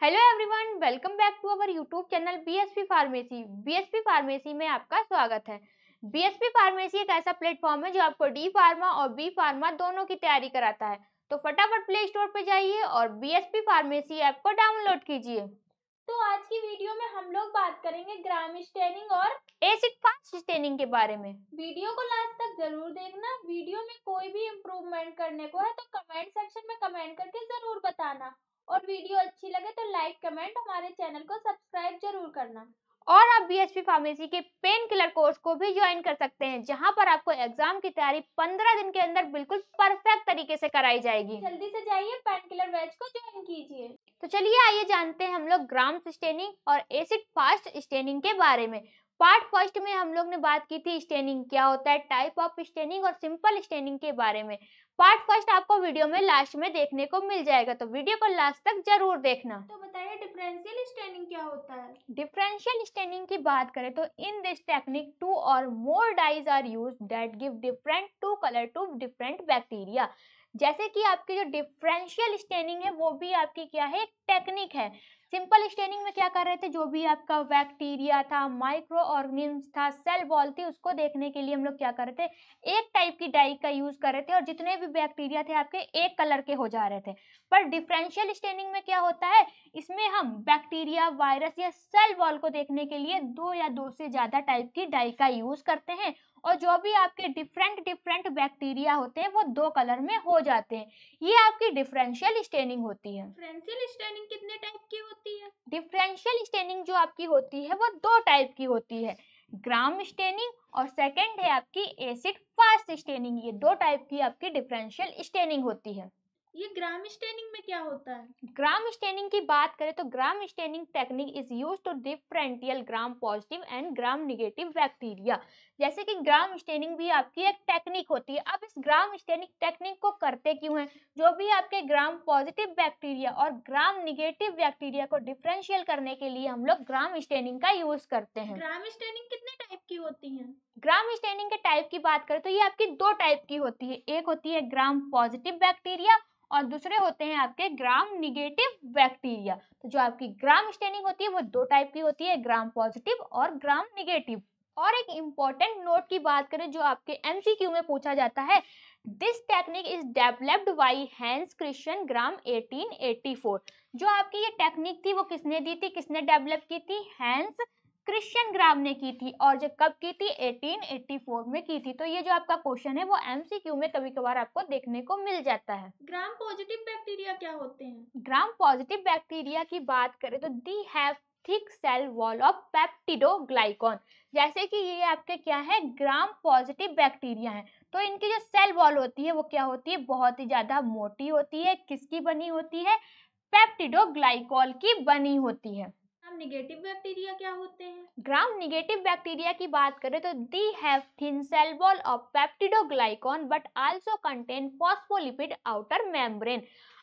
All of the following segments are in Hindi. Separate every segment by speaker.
Speaker 1: Hello everyone, welcome back to our YouTube channel BSP pharmacy. BSP pharmacy में आपका स्वागत है। बीएसपी फार्मेसी एक ऐसा प्लेटफॉर्म है जो आपको डी फार्मा और बी फार्मा दोनों की तैयारी कराता है। तो फटाफट प्ले स्टोर पे जाइए और बीएसपी फार्मेसी ऐप को डाउनलोड कीजिए।
Speaker 2: तो आज की वीडियो में हम लोग बात करेंगे ग्राम स्टेनिंग और
Speaker 1: एसिड फास्ट स्टेनिंग के बारे में।
Speaker 2: वीडियो को लास्ट तक जरूर देखना। वीडियो में कोई भी इम्प्रूवमेंट करने को है तो कमेंट सेक्शन में कमेंट करके जरूर बताना, और वीडियो अच्छी लगे तो लाइक कमेंट हमारे चैनल को सब्सक्राइब जरूर करना।
Speaker 1: और आप बीएसपी फार्मेसी के पेन किलर कोर्स को भी ज्वाइन कर सकते हैं, जहां पर आपको एग्जाम की तैयारी 15 दिन के अंदर बिल्कुल परफेक्ट तरीके से कराई जाएगी।
Speaker 2: जल्दी से जाइए पेन किलर बैच को ज्वाइन कीजिए।
Speaker 1: तो चलिए आइए जानते हैं हम लोग ग्राम स्टेनिंग और एसिड फास्ट स्टेनिंग के बारे में। पार्ट फर्स्ट में हम लोग ने बात की थी स्टेनिंग क्या होता है, टाइप ऑफ स्टेनिंग और सिंपल स्टेनिंग के बारे में। पार्ट फर्स्ट आपको वीडियो में लास्ट में देखने को मिल जाएगा, तो वीडियो को लास्ट तक जरूर देखना।
Speaker 2: तो बताइए डिफरेंशियल स्टेनिंग क्या होता है।
Speaker 1: डिफरेंशियल स्टेनिंग की बात करें तो in this technique two or more dyes are used that give different to colour to different bacteria. जैसे कि आपकी जो डिफरेंशियल स्टेनिंग है वो भी आपकी क्या है, एक टेक्निक है। सिंपल स्टेनिंग में क्या कर रहे थे, जो भी आपका बैक्टीरिया था, माइक्रो ऑर्गेनिम्स था, सेल वॉल थी, उसको देखने के लिए हम लोग क्या कर रहे थे, एक टाइप की डाई का यूज कर रहे थे और जितने भी बैक्टीरिया थे आपके एक कलर के हो जा रहे थे। पर डिफरेंशियल स्टेनिंग में क्या होता है, इसमें हम बैक्टीरिया, वायरस या सेल वॉल को देखने के लिए दो या दो से ज्यादा टाइप की डाई का यूज करते हैं, और जो भी आपके डिफरेंट बैक्टीरिया होते हैं वो दो कलर में हो जाते हैं। ये आपकी डिफरेंशियल स्टेनिंग होती है।
Speaker 2: डिफरेंशियल स्टेनिंग कितने टाइप की होती है।
Speaker 1: डिफरेंशियल स्टेनिंग जो आपकी होती है वो दो टाइप की होती है, ग्राम स्टेनिंग और सेकंड है आपकी एसिड फास्ट स्टेनिंग। ये दो टाइप की आपकी डिफरेंशियल स्टेनिंग होती है।
Speaker 2: ये ग्राम स्टेनिंग में क्या होता है।
Speaker 1: ग्राम स्टेनिंग की बात करें तो Gram staining technique is used to differential Gram positive and Gram negative bacteria. जैसे कि ग्राम स्टेनिंग भी आपकी एक टेक्निक होती है। अब इस ग्राम स्टेनिंग टेक्निक को करते क्यों हैं, जो भी आपके ग्राम पॉजिटिव बैक्टीरिया और ग्राम नेगेटिव बैक्टीरिया को डिफरेंशियल करने के लिए हम लोग ग्राम स्टेनिंग का यूज करते हैं।
Speaker 2: ग्राम स्टेनिंग कितने टाइप की होती है।
Speaker 1: ग्राम स्टेनिंग के टाइप की बात करें तो ये आपकी दो टाइप की होती है, एक होती है ग्राम पॉजिटिव बैक्टीरिया और दूसरे होते हैं आपके ग्राम निगेटिव बैक्टीरिया। तो जो आपकी ग्राम स्टेनिंग होती है वो दो टाइप की होती है, ग्राम पॉजिटिव और ग्राम निगेटिव। और एक इम्पोर्टेंट नोट की बात करें जो आपके एमसीक्यू में पूछा जाता है, this technique is developed by Hans Christian ग्राम 1884। जो आपकी ये टेक्निक थी वो किसने दी थी, किसने डेवलप की थी, हैंस क्रिश्चियन ग्राम ने की थी, और जो कब की थी, 1884 में की थी। तो ये जो आपका क्वेश्चन है वो एमसीक्यू में कभी कभार आपको देखने को मिल जाता है।
Speaker 2: ग्राम पॉजिटिव बैक्टीरिया क्या होते हैं।
Speaker 1: ग्राम पॉजिटिव बैक्टीरिया की बात करें तो they have thick cell wall of peptidoglycan. जैसे कि ये आपके क्या है, ग्राम पॉजिटिव बैक्टीरिया है, तो इनकी जो सेल वॉल होती है वो क्या होती है, बहुत ही ज्यादा मोटी होती है। किसकी बनी होती है, पेप्टिडोग्लाइकॉल की बनी होती है।
Speaker 2: नेगेटिव बैक्टीरिया क्या होते हैं।
Speaker 1: ग्राम नेगेटिव बैक्टीरिया की बात करें तो they have thin cell wall of peptidoglycan but also contain phospholipid outer membrane.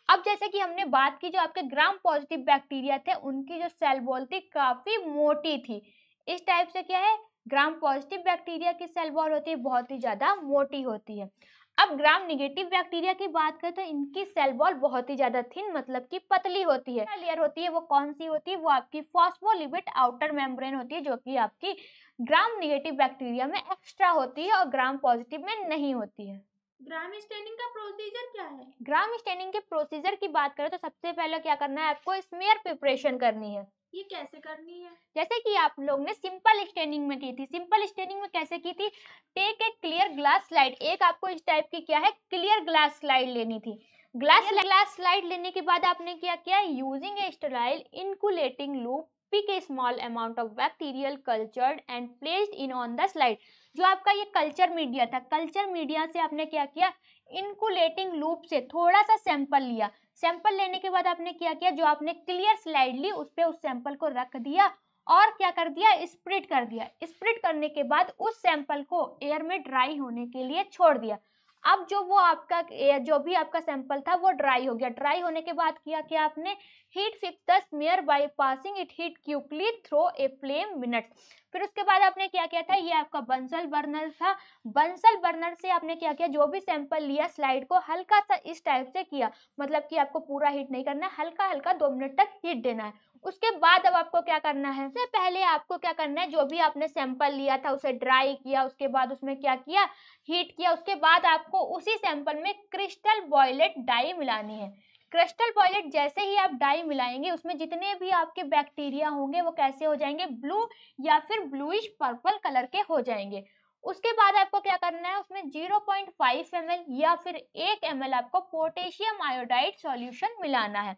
Speaker 1: अब जैसे कि हमने बात की, जो आपके ग्राम पॉजिटिव बैक्टीरिया थे उनकी जो सेल वॉल थी काफी मोटी थी। इस टाइप से क्या है, ग्राम पॉजिटिव बैक्टीरिया की सेल वॉल होती है बहुत ही ज्यादा मोटी होती है। अब ग्राम निगेटिव बैक्टीरिया की बात करें तो इनकी सेल वॉल बहुत ही ज्यादा थिन, मतलब कि पतली होती है। लेयर होती है वो कौन सी होती है, वो आपकी फॉस्फोलिपिड आउटर मेम्ब्रेन होती है, जो कि आपकी ग्राम निगेटिव बैक्टीरिया में एक्स्ट्रा होती है और ग्राम पॉजिटिव में नहीं होती है।
Speaker 2: ग्राम स्टेनिंग का प्रोसीजर क्या है।
Speaker 1: ग्राम स्टेनिंग के प्रोसीजर की बात करें तो सबसे पहले क्या करना है, आपको स्मेयर प्रिपरेशन करनी है।
Speaker 2: ये कैसे करनी है।
Speaker 1: जैसे कि आप लोग ने सिंपल स्टेनिंग में की थी। सिंपल स्टेनिंग में कैसे की थी, take a clear glass slide. एक आपको इस टाइप की क्या है, क्लियर ग्लास स्लाइड लेनी थी। ग्लास स्लाइड लेने के बाद आपने क्या किया, using a sterile inoculating loop pick a small amount of bacterial cultured and placed in on the slide. जो आपका ये कल्चर मीडिया था, कल्चर मीडिया से आपने क्या किया, इनकुलेटिंग लूप से थोड़ा सा सैंपल लिया। सैंपल लेने के बाद आपने क्या किया, जो आपने क्लियर स्लाइड ली उस पे उस सैंपल को रख दिया और क्या कर दिया, स्प्रिट कर दिया। स्प्रिट करने के बाद उस सैंपल को एयर में ड्राई होने के लिए छोड़ दिया। अब जो वो आपका जो भी आपका सैंपल था वो ड्राई हो गया। ड्राई होने के बाद किया क्या आपने, heat fix the smear by passing it heat quickly through a flame minutes. फिर उसके बाद आपने क्या किया था, ये आपका बंसल बर्नर था। बंसल बर्नर से आपने क्या किया, जो भी सैंपल लिया स्लाइड को हल्का सा इस टाइप से किया, मतलब कि आपको पूरा हीट नहीं करना है, हल्का हल्का 2 मिनट तक हीट देना है। उसके बाद अब आपको क्या करना है, सबसे पहले आपको क्या करना है, जो भी आपने सैंपल लिया था उसे ड्राई किया, उसके बाद उसमें क्या किया, हीट किया। उसके बाद आपको उसी सैंपल में क्रिस्टल वॉयलेट डाई मिलानी है। क्रिस्टल वॉयलेट जैसे ही आप डाई मिलाएंगे, उसमें जितने भी आपके बैक्टीरिया होंगे वो कैसे हो जाएंगे, ब्लू या फिर ब्लूइश पर्पल कलर के हो जाएंगे। उसके बाद आपको क्या करना है, उसमें 0.5 ml या फिर 1 ml आपको पोटेशियम आयोडाइड सॉल्यूशन मिलाना है।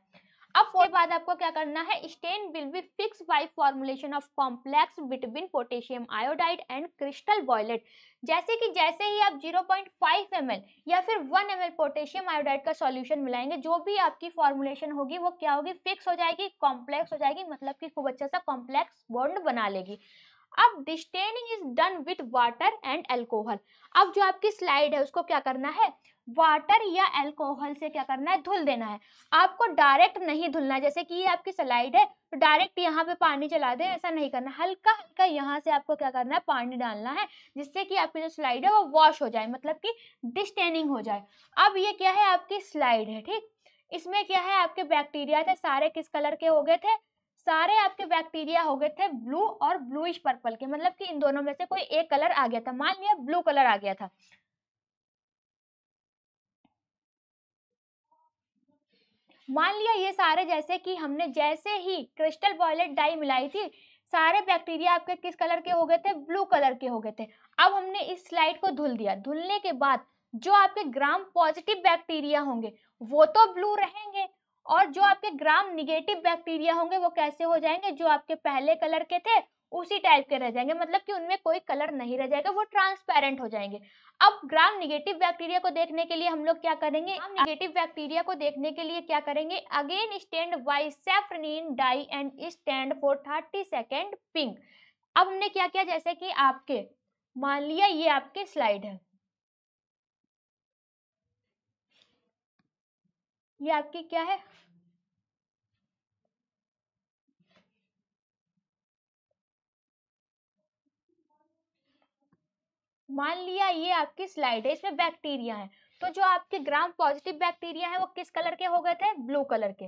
Speaker 1: अब उसके बाद आपको क्या करना है, stain will be fix by formulation of complex between potassium iodide and crystal violet. जैसे ही आप 0.5 ml या फिर 1 ml पोटेशियम आयोडाइड का सॉल्यूशन मिलाएंगे, जो भी आपकी फॉर्मुलेशन होगी वो क्या होगी, फिक्स हो जाएगी, कॉम्प्लेक्स हो जाएगी, मतलब कि खूब अच्छा सा कॉम्प्लेक्स बॉन्ड बना लेगी। अब destaining is done with water and alcohol. अब जो आपकी स्लाइड है उसको क्या करना है, वाटर या अल्कोहल से क्या करना है, धुल देना है। आपको डायरेक्ट नहीं धुलना है, जैसे कि ये आपकी स्लाइड है तो डायरेक्ट यहाँ पे पानी चला दें, ऐसा नहीं करना, हल्का हल्का यहाँ से आपको क्या करना है, पानी डालना है, जिससे कि आपकी जो स्लाइड है वो वॉश हो जाए, मतलब कि डिस्टेनिंग हो जाए। अब ये क्या है, आपकी स्लाइड है, ठीक, इसमें क्या है, आपके बैक्टीरिया थे, सारे किस कलर के हो गए थे, सारे आपके बैक्टीरिया हो गए थे ब्लू और ब्लूइश पर्पल के, मतलब कि इन दोनों में से कोई एक कलर आ गया था, मान लिया ब्लू कलर आ गया था। मान लिया ये सारे, जैसे कि हमने जैसे ही क्रिस्टल वॉयलेट डाई मिलाई थी, सारे बैक्टीरिया आपके किस कलर के हो गए थे, ब्लू कलर के हो गए थे। अब हमने इस स्लाइड को धुल दिया, धुलने के बाद जो आपके ग्राम पॉजिटिव बैक्टीरिया होंगे वो तो ब्लू रहेंगे, और जो आपके ग्राम निगेटिव बैक्टीरिया होंगे वो कैसे हो जाएंगे, जो आपके पहले कलर के थे उसी टाइप के रह जाएंगे, मतलब कि उनमें कोई कलर नहीं रह जाएगा, वो ट्रांसपेरेंट हो जाएंगे। अब ग्राम निगेटिव बैक्टीरिया को देखने के लिए हम लोग क्या करेंगे, ग्राम निगेटिव बैक्टीरिया को देखने के लिए क्या करेंगे, again stand by safranin dye and stand for 30 second pink. अब हमने क्या किया, जैसे कि आपके मान लिया ये आपकी स्लाइड है, ये आपकी क्या है, मान लिया ये आपकी स्लाइड है, इसमें बैक्टीरिया है, तो जो आपके ग्राम पॉजिटिव बैक्टीरिया है वो किस कलर के हो गए थे, ब्लू कलर के।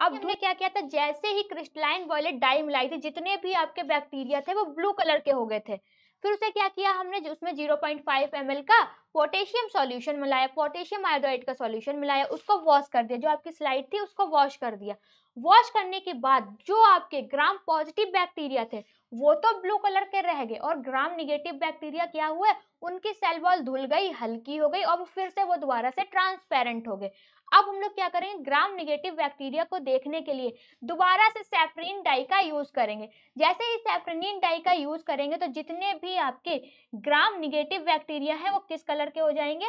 Speaker 1: अब हमने क्या किया था, जैसे ही क्रिस्टलाइन वॉयलेट डाई मिलाई थी, जितने भी आपके बैक्टीरिया थे वो ब्लू कलर के हो गए थे। फिर उसे क्या किया हमने, उसमें 0.5 ml का पोटेशियम सॉल्यूशन मिलाया, पोटेशियम आयोडाइड का सॉल्यूशन मिलाया, उसको वॉश कर दिया, जो आपकी स्लाइड थी उसको वॉश कर दिया। वॉश करने के बाद जो आपके ग्राम पॉजिटिव बैक्टीरिया थे वो तो ब्लू कलर के रह गए, और ग्राम निगेटिव बैक्टीरिया क्या हुए, उनकी सेल वॉल धुल गई, हल्की हो गई, और फिर से वो दोबारा से ट्रांसपेरेंट हो गए। अब हम लोग क्या करेंगे, ग्राम निगेटिव बैक्टीरिया को देखने के लिए दोबारा से सैफरीन डाई का यूज करेंगे। जैसे ही सैफरीन डाई का यूज करेंगे तो जितने भी आपके ग्राम निगेटिव बैक्टीरिया है वो किस कलर के हो जाएंगे,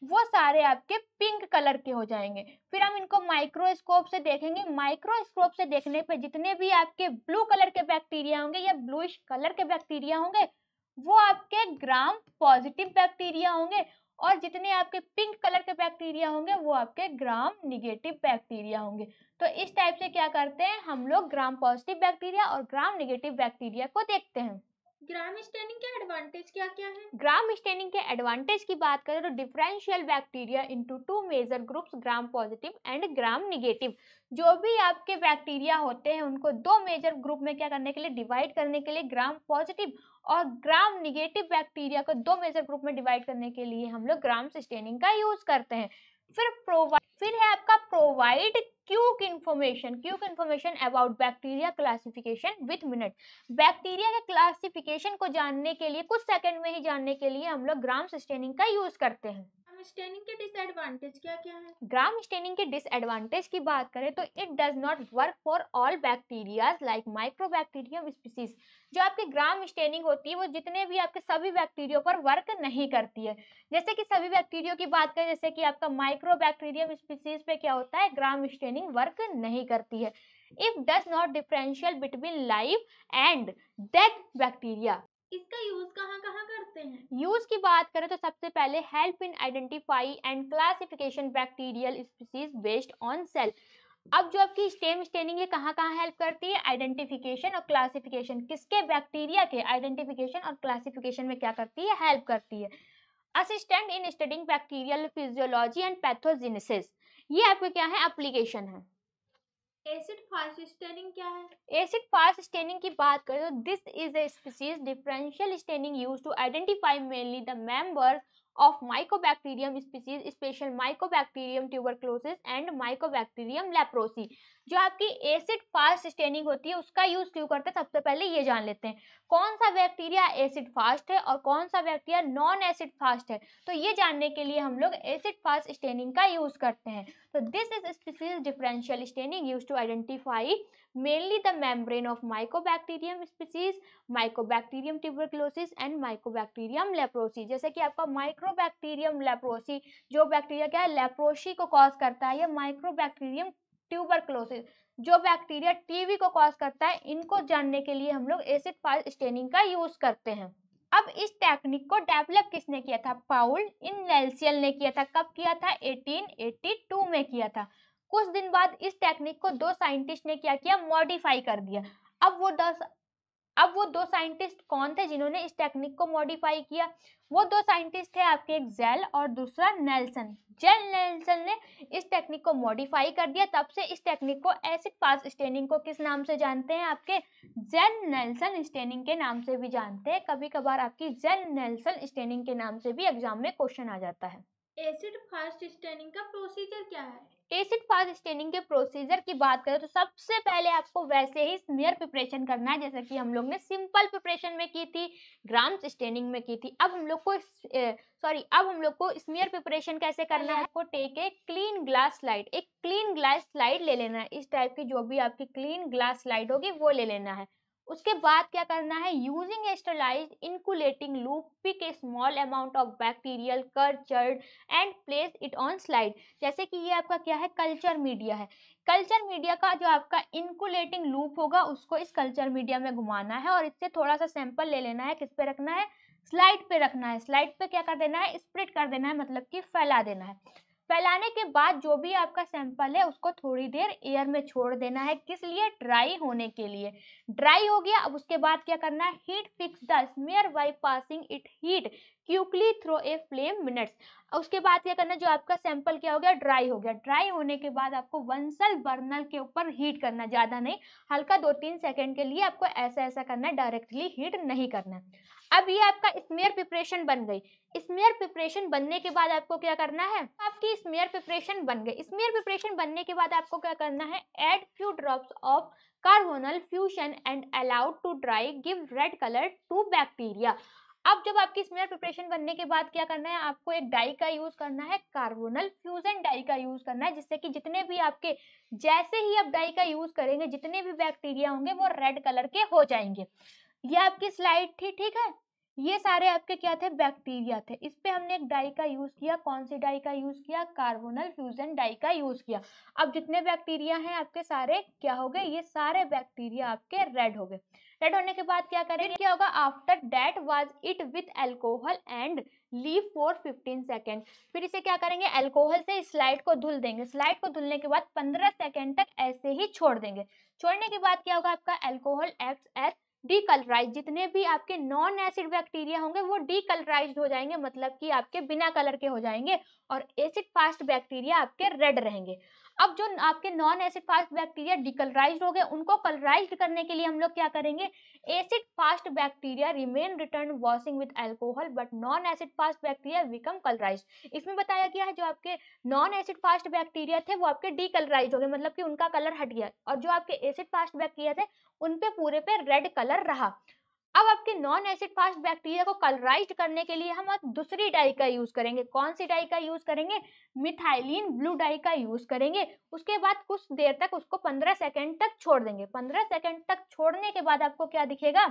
Speaker 1: वो सारे आपके पिंक कलर के हो जाएंगे। फिर हम इनको माइक्रोस्कोप से देखेंगे, माइक्रोस्कोप से देखने पे जितने भी आपके ब्लू कलर के बैक्टीरिया होंगे या ब्लूइश कलर के बैक्टीरिया होंगे वो आपके ग्राम पॉजिटिव बैक्टीरिया होंगे, और जितने आपके पिंक कलर के बैक्टीरिया होंगे वो आपके ग्राम निगेटिव बैक्टीरिया होंगे। तो इस टाइप से क्या करते हैं हम लोग, ग्राम पॉजिटिव बैक्टीरिया और ग्राम निगेटिव बैक्टीरिया को देखते हैं।
Speaker 2: ग्राम स्टेनिंग के एडवांटेज क्या क्या है?
Speaker 1: ग्राम स्टेनिंग के एडवांटेज की बात करें तो differential bacteria into 2 major groups, gram positive and gram negative. जो भी आपके बैक्टीरिया होते हैं उनको 2 मेजर ग्रुप में क्या करने के लिए, डिवाइड करने के लिए, ग्राम पॉजिटिव और ग्राम निगेटिव बैक्टीरिया को 2 मेजर ग्रुप में डिवाइड करने के लिए हम लोग ग्राम स्टेनिंग का यूज करते हैं। फिर है आपका provide quick information about bacteria classification with minute. Bacteria के क्लासिफिकेशन को जानने के लिए, कुछ सेकंड में ही जानने के लिए हम लोग ग्राम स्टेनिंग का यूज करते हैं।
Speaker 2: ग्राम स्टेनिंग के डिसएडवांटेज क्या क्या है?
Speaker 1: ग्राम स्टेनिंग के डिसएडवांटेज की बात करें तो it does not work for all bacterias like mycobacterium species. जो आपकी ग्राम स्टेनिंग होती है वो जितने भी आपके सभी बैक्टीरियो पर वर्क नहीं करती है। जैसे कि सभी बैक्टीरियो की बात करें, जैसे कि आपका माइक्रोबैक्टीरियम स्पीसीज पे क्या होता है, ग्राम स्टेनिंग वर्क नहीं करती है। If does not differential between live and dead bacteria.
Speaker 2: इसका यूज कहाँ कहाँ करते हैं?
Speaker 1: यूज की बात करें तो सबसे पहले help in identify and classification bacterial species based on sale. अब जो आपकी स्टेम स्टेनिंग है कहाँ कहाँ हेल्प करती है, आइडेंटिफिकेशन और क्लासिफिकेशन, किसके, बैक्टीरिया के आइडेंटिफिकेशन और क्लासिफिकेशन में क्या करती है, हेल्प करती है। Assistant in studying bacterial physiology and pathogenesis, ये आपके क्या है, एप्लीकेशन है।
Speaker 2: एसिड फास्ट स्टेनिंग क्या है?
Speaker 1: एसिड फास्ट स्टेनिंग की बात करें तो this is a species differential staining used to identify mainly the members of mycobacterium species, special mycobacterium tuberculosis and mycobacterium leprosy। जो आपकी एसिड फास्ट स्टेनिंग होती है उसका यूज क्यों करते हैं, सबसे पहले ये जान लेते हैं कौन सा बैक्टीरिया एसिड फास्ट है और कौन सा बैक्टीरिया नॉन एसिड फास्ट है। तो ये जानने के लिए हम लोग एसिड फास्ट स्टेनिंग का यूज करते हैं। तो this is species differential staining used to identify mainly the membrane of mycobacterium species, mycobacterium tuberculosis and mycobacterium leprosy। जैसे कि आपका mycobacterium leprosy जो बैक्टीरिया क्या है, लेप्रोसी को कॉज करता है, या mycobacterium tuberculosis जो बैक्टीरिया टीबी को कॉज करता है, इनको जानने के लिए हम लोग एसिड फास्ट स्टेनिंग का यूज करते हैं। अब इस टेक्निक को डेवलप किसने किया था, पाउल इनलेल्सियल ने किया था। कब किया था, 1882 में किया था। कुछ दिन बाद इस टेक्निक को दो साइंटिस्ट ने क्या किया, मॉडिफाई कर दिया। अब वो दो साइंटिस्ट कौन थे जिन्होंने इस टेक्निक को मॉडिफाई किया, वो दो साइंटिस्ट थे आपके, एक जेल और दूसरा नेल्सन। जेल नेल्सन ने इस टेक्निक को मॉडिफाई कर दिया, तब से इस टेक्निक को एसिड फास्ट स्टेनिंग को किस नाम से जानते हैं, आपके जेल नेल्सन स्टेनिंग के नाम से भी जानते हैं। कभी कभार आपकी जेल नेल्सन स्टेनिंग के नाम से भी एग्जाम में क्वेश्चन आ जाता है।
Speaker 2: एसिड फास्ट स्टेनिंग का प्रोसीजर क्या है?
Speaker 1: एसिड फास्ट स्टेनिंग के प्रोसीजर की बात करें तो सबसे पहले आपको वैसे ही स्मीयर प्रिपरेशन करना है, जैसे कि हम लोग ने सिंपल प्रिपरेशन में की थी, ग्राम स्टेनिंग में की थी। अब हम लोग को स्मीयर प्रिपरेशन कैसे करना है, आपको take a clean glass slide, एक क्लीन ग्लास स्लाइड ले लेना है। इस टाइप की जो भी आपकी क्लीन ग्लास स्लाइड होगी वो ले लेना है। उसके बाद क्या करना है, using sterilized inoculating loop pick a small amount of bacterial cultured and place it on slide. जैसे कि ये आपका क्या है, कल्चर मीडिया है। कल्चर मीडिया का जो आपका इंकुलेटिंग लूप होगा उसको इस कल्चर मीडिया में घुमाना है और इससे थोड़ा सा सैंपल ले लेना है, किस पे रखना है, स्लाइड पे रखना है। स्लाइड पे क्या कर देना है, स्प्रेड कर देना है, मतलब कि फैला देना है। फैलाने के बाद जो भी आपका सैंपल है उसको थोड़ी देर एयर में छोड़ देना है, किस लिए, ड्राई होने के लिए। ड्राई हो गया, अब उसके बाद क्या करना है, heat fix the smear by passing it heat quickly through a flame minutes. उसके बाद क्या करना है, जो आपका सैंपल क्या हो गया, ड्राई हो गया। ड्राई होने के बाद आपको वंसल बर्नर के ऊपर हीट करना, ज्यादा नहीं, हल्का 2-3 सेकंड के लिए आपको ऐसा ऐसा करना है, डायरेक्टली हीट नहीं करना है। अब ये आपका स्मीयर प्रिपरेशन बन गई। स्मीयर प्रिपरेशन बनने के बाद आपको क्या करना है, आपकी स्मीयर प्रिपरेशन बन गई। स्मीयर प्रिपरेशन बनने के बाद आपको क्या करना है, add few drops of carbol fuchsin and allowed to dry give red colour to bacteria. अब जब आपकी स्मीयर प्रिपरेशन बनने के बाद क्या करना है, आपको एक डाई का यूज करना है, कार्बोनल फ्यूजन डाई का यूज करना है, जिससे कि जितने भी आपके, जैसे ही आप डाई का यूज करेंगे जितने भी बैक्टीरिया होंगे वो रेड कलर के हो जाएंगे। ये आपकी स्लाइड थी, ठीक है, ये सारे आपके क्या थे, बैक्टीरिया थे। इस पे हमने एक डाई का यूज किया, कौन सी डाई का यूज किया, कार्बोनल फ्यूजन डाई का यूज किया। अब जितने बैक्टीरिया हैं आपके सारे क्या हो गए, ये सारे बैक्टीरिया आपके रेड हो गए। रेड होने के बाद क्या करेंगे, क्या होगा, after that was it with alcohol and leave for 15 second. फिर इसे क्या करेंगे, अल्कोहल से स्लाइड को धुल देंगे। स्लाइड को धुलने के बाद 15 सेकेंड तक ऐसे ही छोड़ देंगे। छोड़ने के बाद क्या होगा, आपका अल्कोहल एक्ट्स एज डीकलराइज, जितने भी आपके नॉन एसिड बैक्टीरिया होंगे वो डीकलराइज्ड हो जाएंगे, मतलब कि आपके बिना कलर के हो जाएंगे, और एसिड फास्ट बैक्टीरिया आपके रेड रहेंगे। अब जो आपके नॉन एसिड फास्ट बैक्टीरिया डिकलराइज्ड हो गए, उनको कलराइज्ड करने के लिए हम लोग क्या करेंगे, acid fast bacteria remain return washing with alcohol but non acid fast bacteria become colourized. इसमें बताया गया है जो आपके नॉन एसिड फास्ट बैक्टीरिया थे वो आपके डीकलराइज्ड हो गए, मतलब कि उनका कलर हट गया, और जो आपके एसिड फास्ट बैक्टीरिया थे उन पे पूरे पे रेड कलर रहा। अब आपके नॉन एसिड फास्ट बैक्टीरिया को कलराइज्ड करने के लिए हम अब दूसरी डाई का यूज करेंगे। कौन सी डाई का यूज करेंगे? मिथाइलिन ब्लू डाई का यूज करेंगे। उसके बाद कुछ देर तक उसको 15 सेकेंड तक छोड़ देंगे। 15 सेकेंड तक छोड़ने के बाद आपको क्या दिखेगा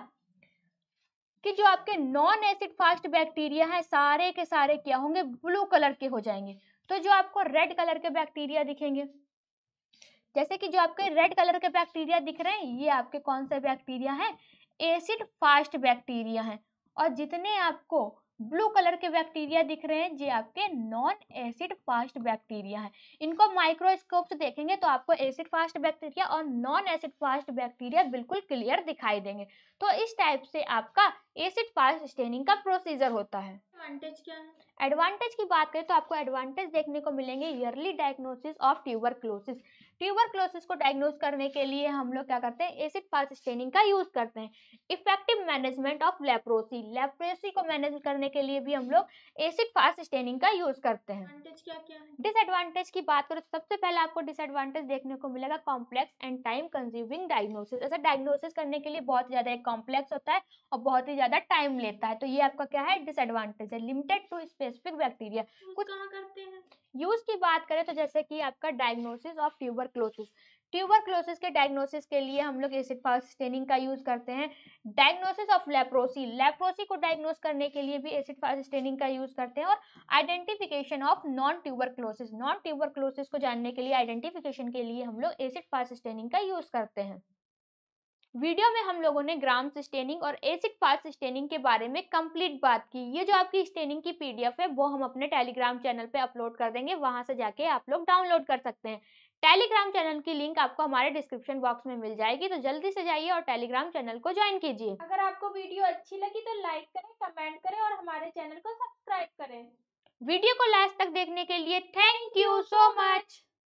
Speaker 1: कि जो आपके नॉन एसिड फास्ट बैक्टीरिया हैं सारे के सारे क्या होंगे? ब्लू कलर के हो जाएंगे। तो जो आपको रेड कलर के बैक्टीरिया दिखेंगे, जैसे कि जो आपके रेड कलर के बैक्टीरिया दिख रहे हैं, ये आपके कौन से बैक्टीरिया हैं? एसिड फास्ट बैक्टीरिया हैं। और जितने आपको ब्लू कलर के बैक्टीरिया दिख रहे हैं, ये आपके नॉन एसिड फास्ट बैक्टीरिया हैं। इनको माइक्रोस्कोप से देखेंगे तो आपको एसिड फास्ट बैक्टीरिया और नॉन एसिड फास्ट बैक्टीरिया बिल्कुल क्लियर दिखाई देंगे। तो इस टाइप से आपका एसिड फास्ट स्टेनिंग का प्रोसीजर होता है।
Speaker 2: एडवांटेज क्या है?
Speaker 1: एडवांटेज की बात करें तो आपको एडवांटेज देखने को मिलेंगे yearly diagnosis of tuberculosis. Tuberculosis को डायग्नोस करने के लिए हम लोग क्या करते हैं? एसिड फास्ट स्टेनिंग का यूज करते हैं। Effective management of leprosy, leprosy को मैनेज करने के लिए भी हम लोग एसिड फास्ट स्टेनिंग का यूज करते हैं।
Speaker 2: एडवांटेज क्या क्या है?
Speaker 1: डिसएडवांटेज की बात करें तो सबसे पहले आपको डिसएडवांटेज देखने को मिलेगा complex and time consuming diagnosis. ऐसा डायग्नोसिस करने के लिए बहुत ज्यादा कॉम्प्लेक्स होता है और बहुत ही ज्यादा टाइम लेता है। तो ये आपका क्या है? डिसएडवांटेज है। Limited to specific bacteria.
Speaker 2: कुछ कहाँ करते हैं?
Speaker 1: यूज की बात करें तो जैसे कि आपका डायग्नोसिस ऑफ ट्यूबरक्लोसिस, ट्यूबरक्लोसिस के डायग्नोसिस के लिए हम लोग एसिड फास्ट स्टेनिंग का यूज करते हैं। डायग्नोसिस ऑफ लेप्रोसी, लेप्रोसी को डायग्नोस करने के लिए भी एसिड फास्ट स्टेनिंग का यूज करते हैं। और identification of non tuberculosis, non tuberculosis को जानने के लिए आइडेंटिफिकेशन के लिए हम लोग एसिड फास्ट स्टेनिंग का यूज करते हैं। वीडियो में हम लोगों ने ग्राम स्टेनिंग और एसिड फास्ट स्टेनिंग के बारे में कंप्लीट बात की। ये जो आपकी स्टेनिंग की पीडीएफ है वो हम अपने टेलीग्राम चैनल पे अपलोड कर देंगे, वहां से जाके आप लोग डाउनलोड कर सकते हैं। टेलीग्राम चैनल की लिंक आपको हमारे डिस्क्रिप्शन बॉक्स में मिल जाएगी, तो जल्दी से जाइए और टेलीग्राम चैनल को ज्वाइन कीजिए।
Speaker 2: अगर आपको वीडियो अच्छी लगी तो लाइक करें, कमेंट करें और हमारे चैनल को सब्सक्राइब करें।
Speaker 1: वीडियो को लास्ट तक देखने के लिए थैंक यू सो मच।